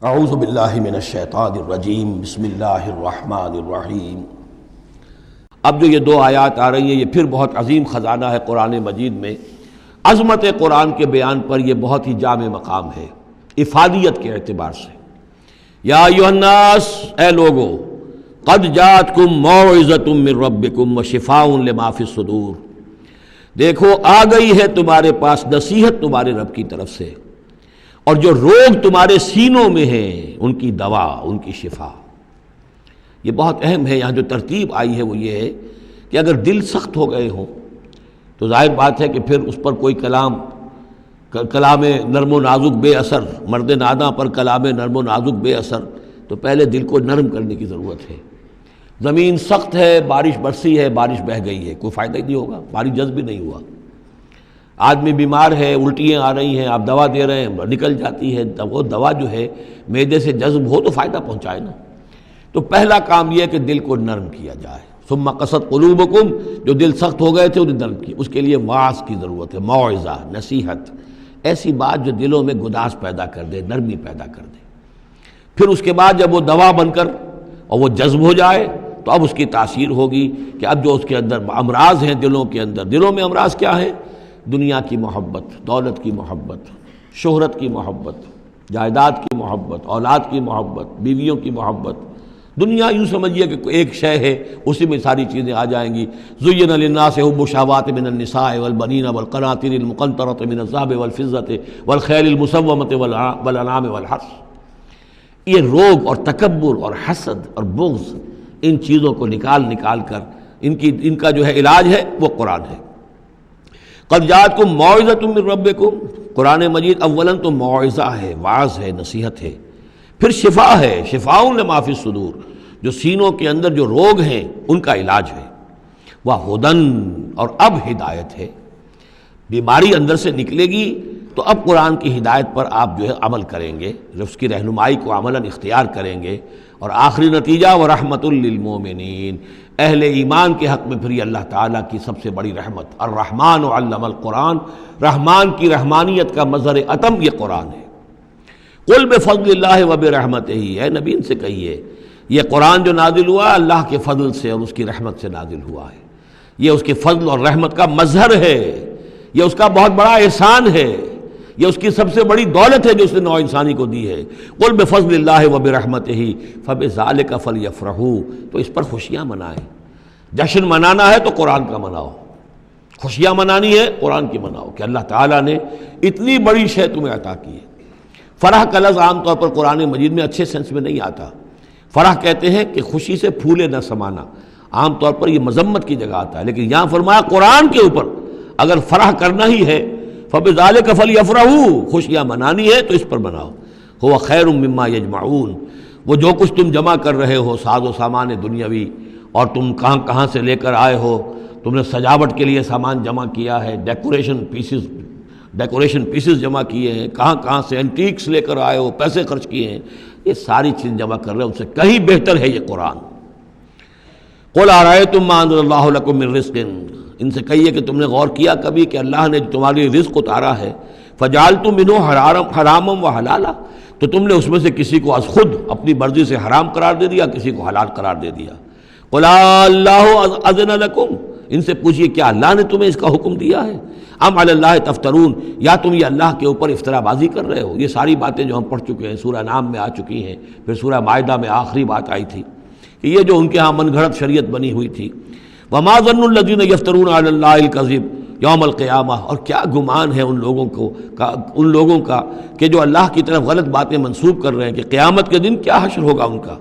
اعوذ باللہ من الشیطان الرجیم بسم اللہ الرحمن الرحیم۔ اب جو یہ دو آیات آ رہی ہیں یہ پھر بہت عظیم خزانہ ہے قرآن مجید میں۔ عظمت قرآن کے بیان پر یہ بہت ہی جامع مقام ہے افادیت کے اعتبار سے۔ یا ایھا الناس، اے لوگو، قد جاءتکم موعظۃ من ربکم وشفاء لما فی الصدور، دیکھو آ گئی ہے تمہارے پاس نصیحت تمہارے رب کی طرف سے، اور جو روگ تمہارے سینوں میں ہیں ان کی دوا، ان کی شفا۔ یہ بہت اہم ہے، یہاں جو ترتیب آئی ہے وہ یہ ہے کہ اگر دل سخت ہو گئے ہوں تو ظاہر بات ہے کہ پھر اس پر کوئی کلام نرم و نازک بے اثر، مرد ناداں پر کلام نرم و نازک بے اثر، تو پہلے دل کو نرم کرنے کی ضرورت ہے۔ زمین سخت ہے، بارش برسی ہے، بارش بہہ گئی ہے، کوئی فائدہ ہی نہیں ہوگا، بارش جذب بھی نہیں ہوا۔ آدمی بیمار ہے، الٹیاں آ رہی ہیں، آپ دوا دے رہے ہیں، نکل جاتی ہے، وہ دوا جو ہے معدے سے جذب ہو تو فائدہ پہنچائے نا۔ تو پہلا کام یہ ہے کہ دل کو نرم کیا جائے۔ ثم قست قلوبکم، جو دل سخت ہو گئے تھے انہیں نرم کیا، اس کے لیے واعظ کی ضرورت ہے، موعظہ، نصیحت، ایسی بات جو دلوں میں گداز پیدا کر دے، نرمی پیدا کر دے۔ پھر اس کے بعد جب وہ دوا بن کر اور وہ جذب ہو جائے تو اب اس کی تاثیر ہوگی کہ اب جو اس کے اندر امراض ہیں دلوں کے اندر، دلوں میں امراض کیا ہیں؟ دنیا کی محبت، دولت کی محبت، شہرت کی محبت، جائیداد کی محبت، اولاد کی محبت، بیویوں کی محبت۔ دنیا یوں سمجھیے کہ ایک شے ہے، اسی میں ساری چیزیں آ جائیں گی۔ زُيِّنَ لِلنَّاسِ حُبُّ الشَّهَوَاتِ مِنَ النِّسَاءِ وَالْبَنِينَ وَالْقَنَاطِيرِ الْمُقَنطَرَةِ مِنَ الذَّهَبِ وَالْفِضَّةِ وَالْخَيْلِ الْمُسَوَّمَةِ وَالْأَنْعَامِ وَالْحَرْثِ۔ یہ روگ اور تکبر اور حسد اور بغض، ان چیزوں کو نکال کر ان کا جو ہے علاج ہے وہ قرآن ہے۔ قد جاءتکم موعظۃ من ربکم، قرآن مجید اولاً تو موعظہ ہے، واعظ ہے، نصیحت ہے، پھر شفا ہے، شفاء لما فی الصدور، جو سینوں کے اندر جو روگ ہیں ان کا علاج ہے، وہدن، اور اب ہدایت ہے۔ بیماری اندر سے نکلے گی تو اب قرآن کی ہدایت پر آپ جو ہے عمل کریں گے، اس کی رہنمائی کو عملاً اختیار کریں گے، اور آخری نتیجہ وَرَحْمَةٌ لِّلْمُؤْمِنِينَ، اہل ایمان کے حق میں پھر یہ اللہ تعالیٰ کی سب سے بڑی رحمت۔ الرحمن علم القرآن، رحمان کی رحمانیت کا مظہر اتم یہ قرآن ہے۔ قل بفضل اللہ وبرحمتہ، اے نبی ان سے کہیے یہ قرآن جو نازل ہوا اللہ کے فضل سے اور اس کی رحمت سے نازل ہوا ہے، یہ اس کے فضل اور رحمت کا مظہر ہے، یہ اس کا بہت بڑا احسان ہے، یہ اس کی سب سے بڑی دولت ہے جو اس نے نوع انسانی کو دی ہے۔ قل بفضل اللہ وبرحمتہ فبذلک فلیفرحوا، تو اس پر خوشیاں منائیں۔ جشن منانا ہے تو قرآن کا مناؤ، خوشیاں منانی ہے قرآن کی مناؤ کہ اللہ تعالیٰ نے اتنی بڑی شے تمہیں عطا کی ہے۔ فرح کا لفظ عام طور پر قرآن مجید میں اچھے سینس میں نہیں آتا۔ فرح کہتے ہیں کہ خوشی سے پھولے نہ سمانا، عام طور پر یہ مذمت کی جگہ آتا ہے، لیکن یہاں فرمایا قرآن کے اوپر اگر فرح کرنا ہی ہے فَبِذَلِكَ فَلْيَفْرَحُوا، خوشیاں منانی ہے تو اس پر مناؤ۔ هُوَ خَيْرٌ مِّمَّا يَجْمَعُونَ، وہ جو کچھ تم جمع کر رہے ہو ساز و سامان دنیاوی، اور تم کہاں سے لے کر آئے ہو، تم نے سجاوٹ کے لیے سامان جمع کیا ہے، ڈیکوریشن پیسز جمع کیے ہیں، کہاں سے اینٹیکس لے کر آئے ہو، پیسے خرچ کیے ہیں، یہ ساری چیز جمع کر رہے ہیں، ان سے کہیں بہتر ہے یہ قرآن۔ قُلْ أَرَأَيْتُم مَّا أَنزَلَ اللَّهُ لَكُم مِّن رِّزْقٍ، ان سے کہیے کہ تم نے غور کیا کبھی کہ اللہ نے تمہارے لیے رزق اتارا ہے، فَجَعَلْتُم مِّنْهُ حَرَامًا وَحَلَالًا، تو تم نے اس میں سے کسی کو از خود اپنی مرضی سے حرام قرار دے دیا، کسی کو حلال قرار دے دیا۔ قُلْ اللَّهُ أَذِنَ لَكُمْ، ان سے پوچھئے کیا اللہ نے تمہیں اس کا حکم دیا ہے؟ ام علی اللہ تفترون، یا تم یہ اللہ کے اوپر افترا بازی کر رہے ہو؟ یہ ساری باتیں جو ہم پڑھ چکے ہیں سورہ نام میں آ چکی ہیں، پھر سورہ مائدہ میں آخری بات آئی تھی کہ یہ جو ان کے ہاں من گھڑت شریعت بنی ہوئی تھی۔ وما ظن الذین یفترون علی اللہ الکذب یوم القیامہ، اور کیا گمان ہے ان لوگوں کا کہ جو اللہ کی طرف غلط باتیں منسوب کر رہے ہیں کہ قیامت کے دن کیا حشر ہوگا ان کا۔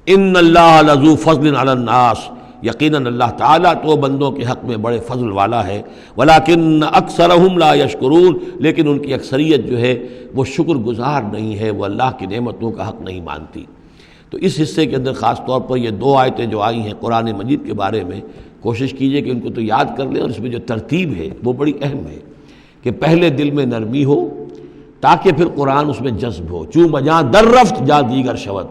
ان اللہ لذو فضل علی الناس، یقیناً اللہ تعالیٰ تو بندوں کے حق میں بڑے فضل والا ہے، ولیکن اکثرہم لا یشکرون، لیکن ان کی اکثریت جو ہے وہ شکر گزار نہیں ہے، وہ اللہ کی نعمتوں کا حق نہیں مانتی۔ تو اس حصے کے اندر خاص طور پر یہ دو آیتیں جو آئی ہیں قرآن مجید کے بارے میں، کوشش کیجئے کہ ان کو تو یاد کر لیں، اور اس میں جو ترتیب ہے وہ بڑی اہم ہے کہ پہلے دل میں نرمی ہو تاکہ پھر قرآن اس میں جذب ہو۔ چوں بجاں در رفت جا دیگر شود،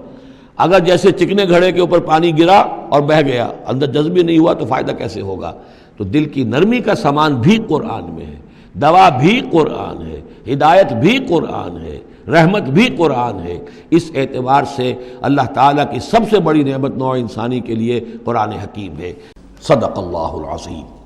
اگر جیسے چکنے گھڑے کے اوپر پانی گرا اور بہہ گیا، اندر جذب نہیں ہوا تو فائدہ کیسے ہوگا؟ تو دل کی نرمی کا سامان بھی قرآن میں ہے، دوا بھی قرآن ہے، ہدایت بھی قرآن ہے، رحمت بھی قرآن ہے۔ اس اعتبار سے اللہ تعالیٰ کی سب سے بڑی نعمت نوع انسانی کے لیے قرآن حکیم ہے۔ صدق اللہ العظیم۔